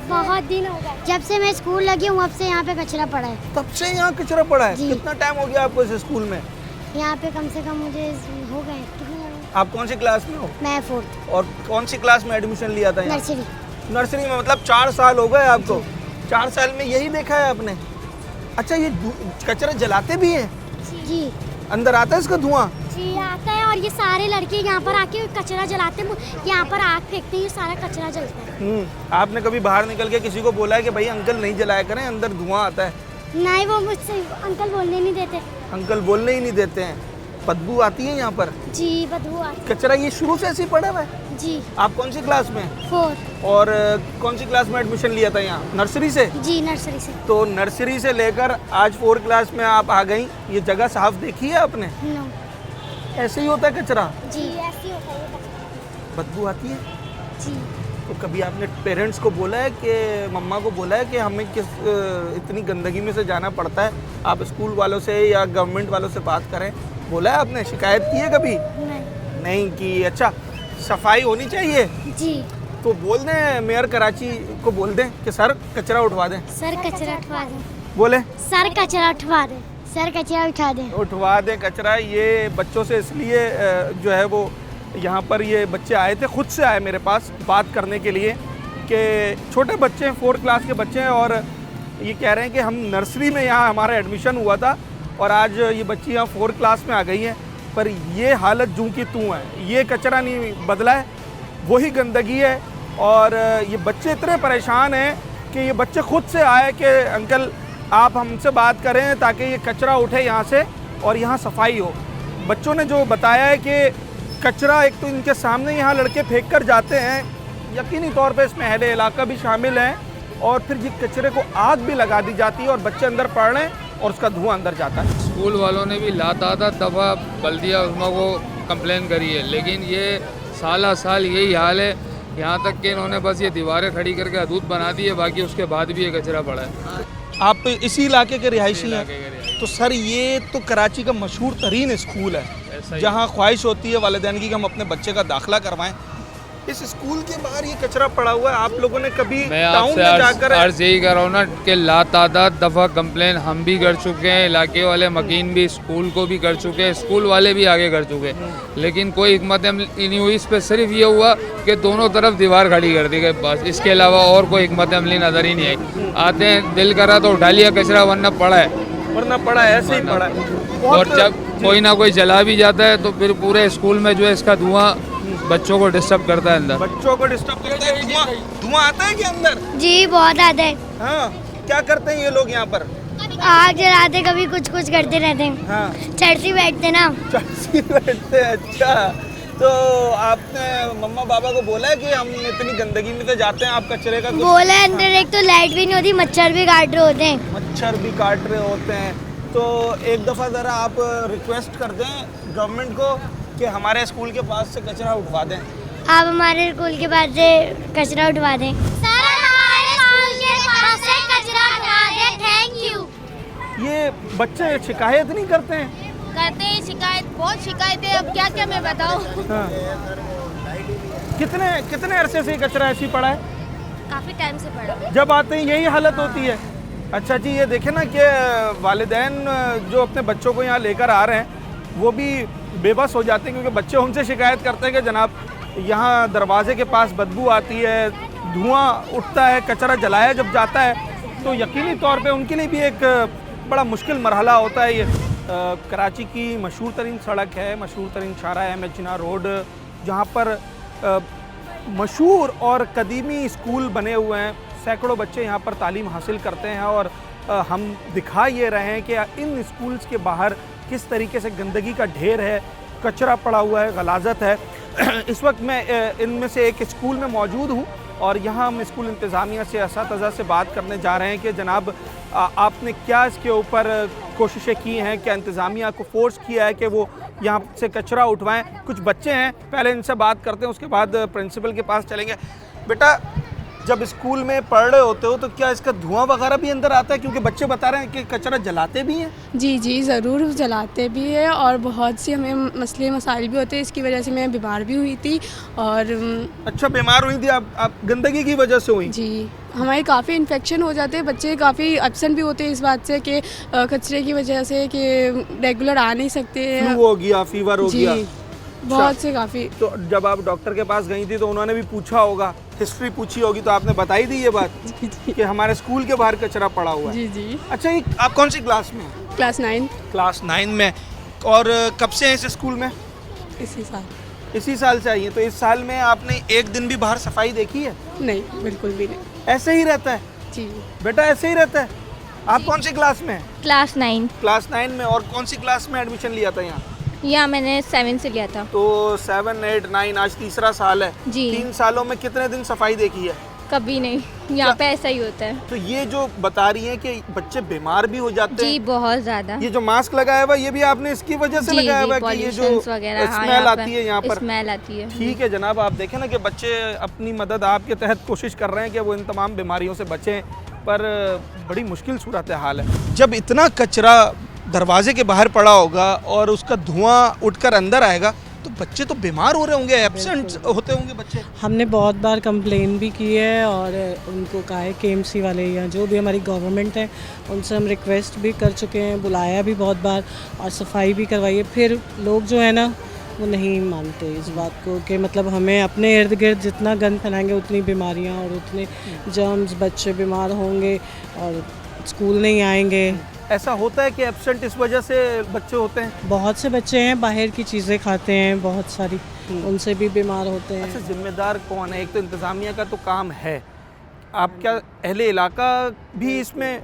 बहुत दिन हो गए, जब से मैं स्कूल लगी हूँ अब से यहाँ पे कचरा पड़ा है। तब से यहाँ कचरा पड़ा है? कितना टाइम हो गया आपको इस स्कूल में? यहाँ पे कम से कम मुझे हो गए कितने। आप कौन सी क्लास में हो? मैं 4th। और कौन सी क्लास में एडमिशन लिया था? नर्सरी। नर्सरी में, मतलब 4 साल हो गए आपको। 4 साल में यही देखा है आपने? अच्छा, ये कचरा जलाते भी हैं? जी। अंदर आता है इसका धुआं? जी आता है, और ये सारे लड़के यहाँ पर आके कचरा जलाते हैं, यहाँ पर आग फेंकते हैं, ये सारा कचरा जलता है। आपने कभी बाहर निकल के किसी को बोला है कि भाई अंकल नहीं जलाया करें, अंदर धुआं आता है? नहीं, वो मुझसे अंकल बोलने नहीं देते। अंकल बोलने ही नहीं देते हैं। बदबू आती है यहाँ पर? जी, बदबू आती है। कचरा ये शुरू से ऐसे ही पड़ा हुआ है? जी। आप कौन सी क्लास में? 4th। और कौन सी क्लास में एडमिशन लिया था यहाँ? नर्सरी से? जी, नर्सरी से। तो नर्सरी से लेकर आज 4 क्लास में आप आ गई, ये जगह साफ देखी है आपने? नो। ऐसे ही होता है कचरा? जी, ऐसे ही होता है। बदबू आती है? जी। तो कभी आपने पेरेंट्स को बोला है कि मम्मा को बोला है कि हमें किस इतनी गंदगी में से जाना पड़ता है, आप स्कूल वालों से या गवर्नमेंट वालों से बात करें? बोला है आपने? शिकायत की है कभी? नहीं की। अच्छा, सफाई होनी चाहिए? जी। तो बोल दें मेयर कराची को, बोल दें कि सर कचरा उठवा दें। सर कचरा उठवा दें। बोले सर कचरा उठवा दें। सर कचरा उठा दें। उठवा दें कचरा। ये बच्चों से इसलिए जो है वो यहाँ पर ये बच्चे आए थे, खुद से आए मेरे पास बात करने के लिए कि छोटे बच्चे हैं, 4th क्लास के बच्चे हैं और ये कह रहे हैं कि हम नर्सरी में यहाँ हमारा एडमिशन हुआ था और आज ये बच्ची यहाँ 4th क्लास में आ गई है, पर ये हालत जूं की तूं है। ये कचरा नहीं बदला है, वही गंदगी है और ये बच्चे इतने परेशान हैं कि ये बच्चे खुद से आए कि अंकल आप हमसे बात करें ताकि ये कचरा उठे यहाँ से और यहाँ सफाई हो। बच्चों ने जो बताया है कि कचरा एक तो इनके सामने यहाँ लड़के फेंक कर जाते हैं, यकीनी तौर पे इसमें अहले इलाका भी शामिल हैं, और फिर ये कचरे को आग भी लगा दी जाती है और बच्चे अंदर पड़ रहे हैं और उसका धुआं अंदर जाता है। स्कूल वालों ने भी लातादाद दफ़ा बल्दिया उस्मा को कंप्लेन करी है, लेकिन ये साल यही हाल है, यहाँ तक कि इन्होंने बस ये दीवारें खड़ी करके हदूद बना दी है, बाकी उसके बाद भी ये कचरा पड़ा है। आप इसी इलाके के रिहायशी हैं? तो सर ये तो कराची का मशहूर तरीन स्कूल है जहाँ ख्वाहिश होती है वालिदैन की कि हम अपने बच्चे का दाखिला करवाएं। इस स्कूल के बाहर ये कचरा पड़ा हुआ है, आप लोगों ने कभी टाउन में जाकर? अर्ज यही कर रहा हूँ ना कि लातादाद दफ़ा कंप्लेन हम भी कर चुके हैं, इलाके वाले मकीन भी स्कूल को भी कर चुके हैं, स्कूल वाले भी आगे कर चुके हैं, लेकिन कोई हिकमत अमली नहीं हुई। इस पर सिर्फ ये हुआ कि दोनों तरफ दीवार खड़ी कर दी गई, बस इसके अलावा और कोई हिकमत अमली नज़र ही नहीं आई। आते हैं, दिल करा तो उठा लिया कचरा, वरना पड़ा है, ऐसे ही पड़ा है। और जब कोई ना कोई जला भी जाता है तो फिर पूरे स्कूल में जो है इसका धुआं बच्चों को डिस्टर्ब करता है, अंदर बच्चों को डिस्टर्ब करता है। धुआं आता है कि अंदर? जी, बहुत आता है। हाँ, क्या करते हैं ये लोग यहाँ पर? आग जलाते, कभी कुछ करते रहते हैं। हाँ। चर्ची बैठते ना। चर्ची बैठते, अच्छा। तो आपने मम्मा पापा को बोला है कि हम इतनी गंदगी में तो जाते हैं, आप कचरे का बोला है? अंदर एक तो लाइट भी नहीं होती, मच्छर भी काट रहे होते हैं। मच्छर भी काट रहे होते हैं। तो एक दफ़ा ज़रा आप रिक्वेस्ट कर दें गवर्नमेंट को कि हमारे स्कूल के पास से कचरा उठवा दें। आप हमारे स्कूल के पास से कचरा उठवा दें। सर, हमारे स्कूल के पास से कचरा उठवा दें, थैंक यू। ये बच्चे शिकायत नहीं करते हैं? करते हैं शिकायत, बहुत शिकायतें, अब क्या क्या मैं बताऊं। हाँ। कितने अरसे से कचरा ऐसी पड़ा है? काफी टाइम से पड़ा। जब आते हैं यही हालत होती है? अच्छा जी, ये देखें ना कि वालिदैन जो अपने बच्चों को यहाँ लेकर आ रहे हैं वो भी बेबस हो जाते हैं, क्योंकि बच्चे हमसे शिकायत करते हैं कि जनाब यहाँ दरवाजे के पास बदबू आती है, धुआं उठता है, कचरा जलाया जब जाता है तो यकीनी तौर पे उनके लिए भी एक बड़ा मुश्किल मरहला होता है। ये कराची की मशहूर तरीन सड़क है, मशहूर तरीन शारा है अहमद जिन्ना रोड, जहाँ पर मशहूर और कदीमी स्कूल बने हुए हैं। सैकड़ों बच्चे यहाँ पर तालीम हासिल करते हैं और हम दिखा ये रहे हैं कि इन स्कूल्स के बाहर किस तरीके से गंदगी का ढेर है, कचरा पड़ा हुआ है, गलाजत है। इस वक्त मैं इनमें से एक स्कूल में मौजूद हूँ और यहाँ हम स्कूल इंतज़ामिया से, असातिज़ा से बात करने जा रहे हैं कि जनाब आपने क्या इसके ऊपर कोशिशें की हैं, क्या इंतज़ामिया को फोर्स किया है कि वो यहाँ से कचरा उठवाएं। कुछ बच्चे हैं, पहले इनसे बात करते हैं, उसके बाद प्रिंसिपल के पास चलेंगे। बेटा, जब स्कूल में पढ़ रहे होते हो तो क्या इसका धुआं वगैरह भी अंदर आता है, क्योंकि बच्चे बता रहे हैं कि कचरा जलाते भी हैं? जी जी ज़रूर जलाते भी है और बहुत सी हमें मसले मसाइल भी होते हैं। इसकी वजह से मैं बीमार भी हुई थी। और अच्छा, बीमार हुई थी आप गंदगी की वजह से हुई? जी, हमारे काफ़ी इन्फेक्शन हो जाते हैं, बच्चे काफ़ी एब्सेंट भी होते हैं इस बात से कि कचरे की वजह से कि रेगुलर आ नहीं सकते। फ्लू हो गया, फीवर हो गया, बहुत से काफ़ी। तो जब आप डॉक्टर के पास गई थी तो उन्होंने भी पूछा होगा, हिस्ट्री पूछी होगी, तो आपने बताई दी ये बात कि हमारे स्कूल के बाहर कचरा पड़ा हुआ है? जी जी। अच्छा, ये आप कौन सी क्लास में? क्लास 9। क्लास 9 में। और कब से हैं इस स्कूल में? इसी साल। इसी साल से आई हैं। तो इस साल में आपने एक दिन भी बाहर सफाई देखी है? नहीं, बिल्कुल भी नहीं। ऐसे ही रहता है? जी बेटा, ऐसे ही रहता है। आप कौन सी क्लास में हैं? क्लास 9। क्लास 9 में। और कौन सी क्लास में एडमिशन लिया था यहाँ? यहाँ मैंने 7 से लिया था। तो 7, 8, 9 आज तीसरा साल है जी। 3 सालों में कितने दिन सफाई देखी है? कभी नहीं, यहाँ पे ऐसा ही होता है। तो ये जो बता रही हैं कि बच्चे बीमार भी हो जाते हैं? जी, बहुत ज़्यादा। ये जो मास्क लगाया हुआ ये भी आपने इसकी वजह से लगाया हुआ कि ये जो स्मेल आती है यहाँ पर? स्मेल आती है। ठीक है जनाब, आप देखें ना कि बच्चे अपनी मदद आपके तहत कोशिश कर रहे हैं कि वो इन तमाम बीमारियों से बचें, पर बड़ी मुश्किल सूरत हाल है। जब इतना कचरा दरवाजे के बाहर पड़ा होगा और उसका धुआं उठकर अंदर आएगा तो बच्चे तो बीमार हो रहे होंगे, एब्सेंट होते होंगे बच्चे। हमने बहुत बार कंप्लेन भी की है और उनको कहा है KMC वाले या जो भी हमारी गवर्नमेंट है उनसे हम रिक्वेस्ट भी कर चुके हैं, बुलाया भी बहुत बार और सफाई भी करवाई है। फिर लोग जो है ना वो नहीं मानते इस बात को कि मतलब हमें अपने इर्द गिर्द जितना गंद फैलाएंगे उतनी बीमारियाँ और उतने जर्म्स, बच्चे बीमार होंगे और स्कूल नहीं आएंगे। ऐसा होता है कि एब्सेंट इस वजह से बच्चे होते हैं? बहुत से बच्चे हैं बाहर की चीज़ें खाते हैं बहुत सारी, उनसे भी बीमार होते हैं। अच्छा, जिम्मेदार कौन है? एक तो इंतज़ामिया का तो काम है, आप क्या अहले इलाका भी इसमें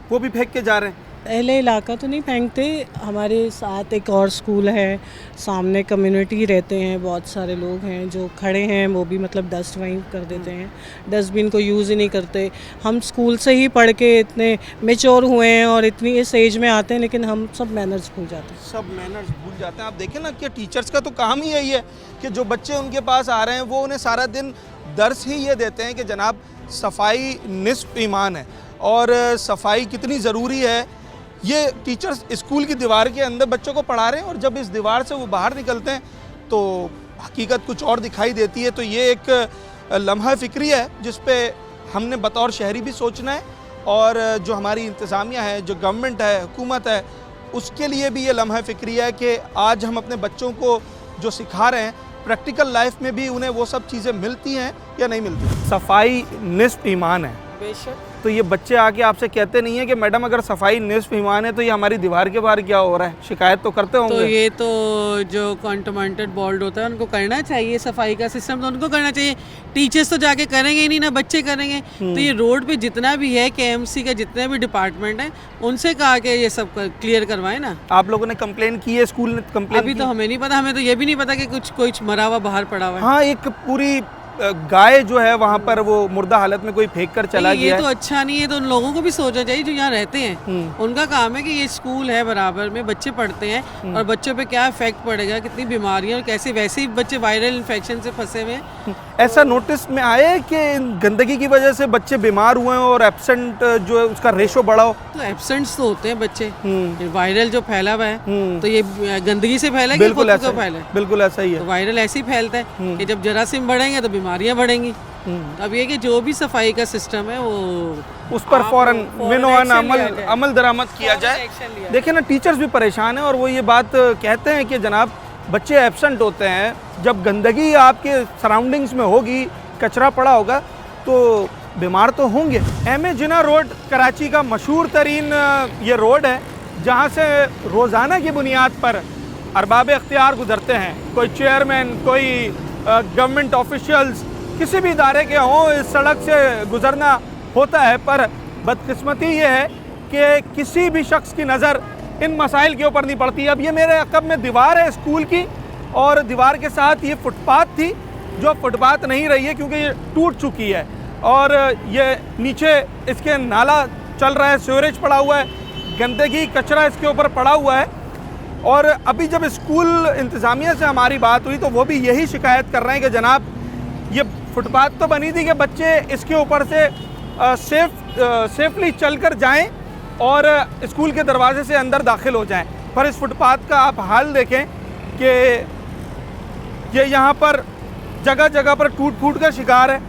वो भी फेंक के जा रहे हैं? अहले इलाका तो नहीं फेंकते, हमारे साथ एक और स्कूल है, सामने कम्युनिटी रहते हैं, बहुत सारे लोग हैं जो खड़े हैं, वो भी मतलब डस्ट वहीं कर देते हैं, डस्टबिन को यूज़ ही नहीं करते। हम स्कूल से ही पढ़ के इतने मेच्योर हुए हैं और इतनी इस एज में आते हैं, लेकिन हम सब मैनर्स भूल जाते हैं। सब मैनर्स भूल जाते हैं। आप देखें ना कि टीचर्स का तो काम ही यही है कि जो बच्चे उनके पास आ रहे हैं वो उन्हें सारा दिन दर्स ही ये देते हैं कि जनाब सफाई निस्फ ईमान है और सफाई कितनी ज़रूरी है। ये टीचर्स स्कूल की दीवार के अंदर बच्चों को पढ़ा रहे हैं और जब इस दीवार से वो बाहर निकलते हैं तो हकीकत कुछ और दिखाई देती है। तो ये एक लम्हा फ़िक्री है जिस पे हमने बतौर शहरी भी सोचना है और जो हमारी इंतज़ामिया है, जो गवर्नमेंट है, हुकूमत है, उसके लिए भी ये लम्हा फ़िक्री है कि आज हम अपने बच्चों को जो सिखा रहे हैं प्रैक्टिकल लाइफ में भी उन्हें वो सब चीज़ें मिलती हैं या नहीं मिलती। सफाई निस्फ ईमान है। बेशक। तो ये बच्चे आके आपसे कहते नहीं है कि मैडम अगर सफाई निस्फ ईमान है तो ये हमारी दीवार के बाहर क्या हो रहा है? शिकायत तो करते होंगे। तो ये तो जो कंटोमेंटेड बोर्ड होता है उनको करना चाहिए, सफाई का सिस्टम तो उनको करना चाहिए। टीचर्स तो जाके करेंगे ही नहीं ना, बच्चे करेंगे। तो ये रोड पे जितना भी है KMC के जितने भी डिपार्टमेंट हैं उनसे कहा कि ये सब क्लियर करवाएं ना। आप लोगों ने कंप्लेन की है? स्कूल ने कंप्लेन? अभी तो हमें नहीं पता, हमें तो ये भी नहीं पता कि कुछ मरा हुआ बाहर पड़ा हुआ है। हाँ, एक पूरी गाय जो है वहाँ पर वो मुर्दा हालत में कोई फेंक कर चला गया। ये तो अच्छा नहीं है, तो उन लोगों को भी सोचना चाहिए जो यहाँ रहते हैं। उनका काम है कि ये स्कूल है, बराबर में बच्चे पढ़ते हैं और बच्चों पे क्या इफेक्ट पड़ेगा, कितनी बीमारियाँ और कैसे वैसे ही बच्चे वायरल इन्फेक्शन से फंसे हुए हैं। ऐसा नोटिस में आया है कि गंदगी की वजह से बच्चे बीमार हुए हैं और एब्सेंट जो है उसका रेशो बढ़ा हो? तो एब्सेंट्स तो होते हैं बच्चे, वायरल जो फैला हुआ है तो ये गंदगी से फैला है। बिल्कुल ऐसा है, बिल्कुल ऐसा ही है। तो वायरल ऐसे ही फैलता है कि जब जरासीम बढ़ेंगे तो बीमारियां बढ़ेंगी। अब ये कि जो भी सफाई का सिस्टम है वो उस पर फौरन मिनोअन अमल दरामद किया जाए। देखिए ना, टीचर्स भी परेशान हैं और वो ये बात कहते हैं कि जनाब बच्चे एब्सेंट होते हैं, जब गंदगी आपके सराउंडिंग्स में होगी, कचरा पड़ा होगा तो बीमार तो होंगे। एम.ए. जिन्ना रोड कराची का मशहूर तरीन ये रोड है जहाँ से रोज़ाना की बुनियाद पर अरबाब इख्तियार गुजरते हैं। कोई चेयरमैन, कोई गवर्नमेंट ऑफिशियल्स, किसी भी इदारे के हों, इस सड़क से गुजरना होता है। पर बदकिस्मती ये है कि किसी भी शख्स की नज़र इन मसाइल के ऊपर नहीं पड़ती। अब ये मेरे अक़ब में दीवार है स्कूल की, और दीवार के साथ ये फुटपाथ थी जो फुटपाथ नहीं रही है क्योंकि ये टूट चुकी है, और ये नीचे इसके नाला चल रहा है, सीवरेज पड़ा हुआ है, गंदगी कचरा इसके ऊपर पड़ा हुआ है। और अभी जब स्कूल इंतज़ामिया से हमारी बात हुई तो वो भी यही शिकायत कर रहे हैं कि जनाब ये फुटपाथ तो बनी थी कि बच्चे इसके ऊपर से सेफली चलकर जाएं और स्कूल के दरवाजे से अंदर दाखिल हो जाएं, पर इस फुटपाथ का आप हाल देखें कि ये यहाँ पर जगह जगह पर टूट फूट का शिकार है,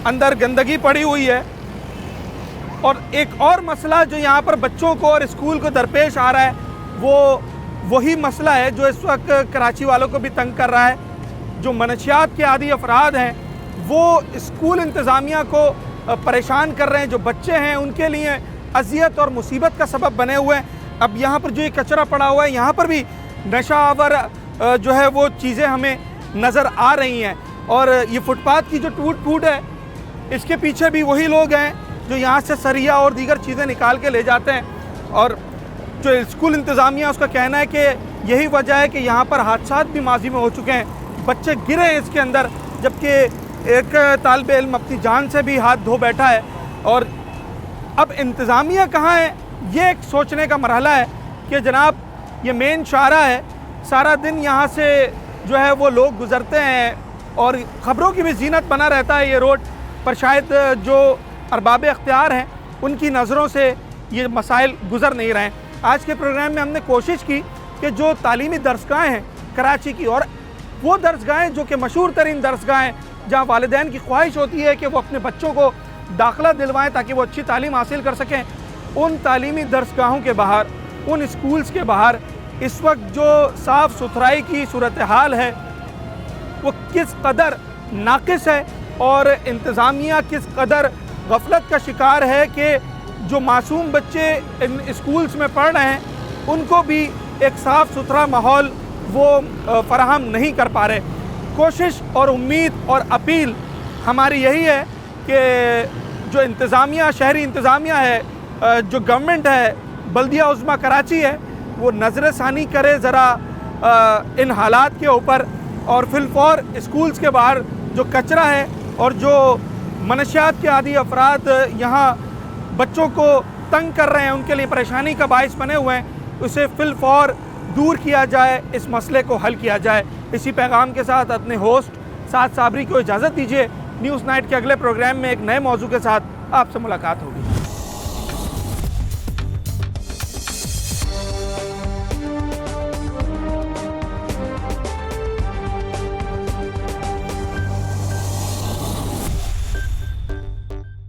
अंदर गंदगी पड़ी हुई है। और एक और मसला जो यहाँ पर बच्चों को और स्कूल को दरपेश आ रहा है वो वही मसला है जो इस वक्त कराची वालों को भी तंग कर रहा है। जो मनशियात के आदी अफराद हैं वो स्कूल इंतज़ामिया को परेशान कर रहे हैं, जो बच्चे हैं उनके लिए अजियत और मुसीबत का सबब बने हुए हैं। अब यहाँ पर जो ये कचरा पड़ा हुआ है, यहाँ पर भी नशावर जो है वो चीज़ें हमें नज़र आ रही हैं। और ये फुटपाथ की जो टूट फूट है इसके पीछे भी वही लोग हैं जो यहाँ से सरिया और दीगर चीज़ें निकाल के ले जाते हैं। और जो स्कूल इंतज़ामिया उसका कहना है कि यही वजह है कि यहाँ पर हादसात भी माजी में हो चुके हैं, बच्चे गिरे हैं इसके अंदर, जबकि एक तालिब इल्म अपनी जान से भी हाथ धो बैठा है। और अब इंतज़ामिया कहाँ है ये एक सोचने का मरहला है कि जनाब ये मेन शाहरा है, सारा दिन यहाँ से जो है वो लोग गुज़रते हैं और ख़बरों की भी जीनत बना रहता है ये रोड, पर शायद जो अरबाब अख्तियार हैं उनकी नज़रों से ये मसाइल गुज़र नहीं रहे हैं। आज के प्रोग्राम में हमने कोशिश की कि जो तालीमी दरसगाहें हैं कराची की, और वो दरसगाहें जो कि मशहूर तरीन दरसगाहें जहाँ वालिदैन की ख्वाहिश होती है कि वो अपने बच्चों को दाखिला दिलवाएं ताकि वो अच्छी तालीम हासिल कर सकें, उन तालीमी दरसगाहों के बाहर, उन स्कूल्स के बाहर इस वक्त जो साफ़ सुथराई की सूरत हाल है वो किस कदर नाक़िस है और इंतज़ामिया किस कदर गफलत का शिकार है कि जो मासूम बच्चे इन स्कूल्स में पढ़ रहे हैं उनको भी एक साफ़ सुथरा माहौल वो फराहम नहीं कर पा रहे। कोशिश और उम्मीद और अपील हमारी यही है कि जो इंतज़ामिया, शहरी इंतज़ामिया है, जो गवर्नमेंट है, बल्दिया उज़्मा कराची है, वो नज़र सानी करे ज़रा इन हालात के ऊपर, और फिलफौर स्कूल्स के बाहर जो कचरा है और जो मनशियात के आदी अफराद यहाँ बच्चों को तंग कर रहे हैं, उनके लिए परेशानी का बाइस बने हुए हैं, उसे फिलफौर दूर किया जाए, इस मसले को हल किया जाए। इसी पैगाम के साथ अपने होस्ट साद साबरी को इजाज़त दीजिए। न्यूज़ नाइट के अगले प्रोग्राम में एक नए मौजू के साथ आपसे मुलाकात होगी।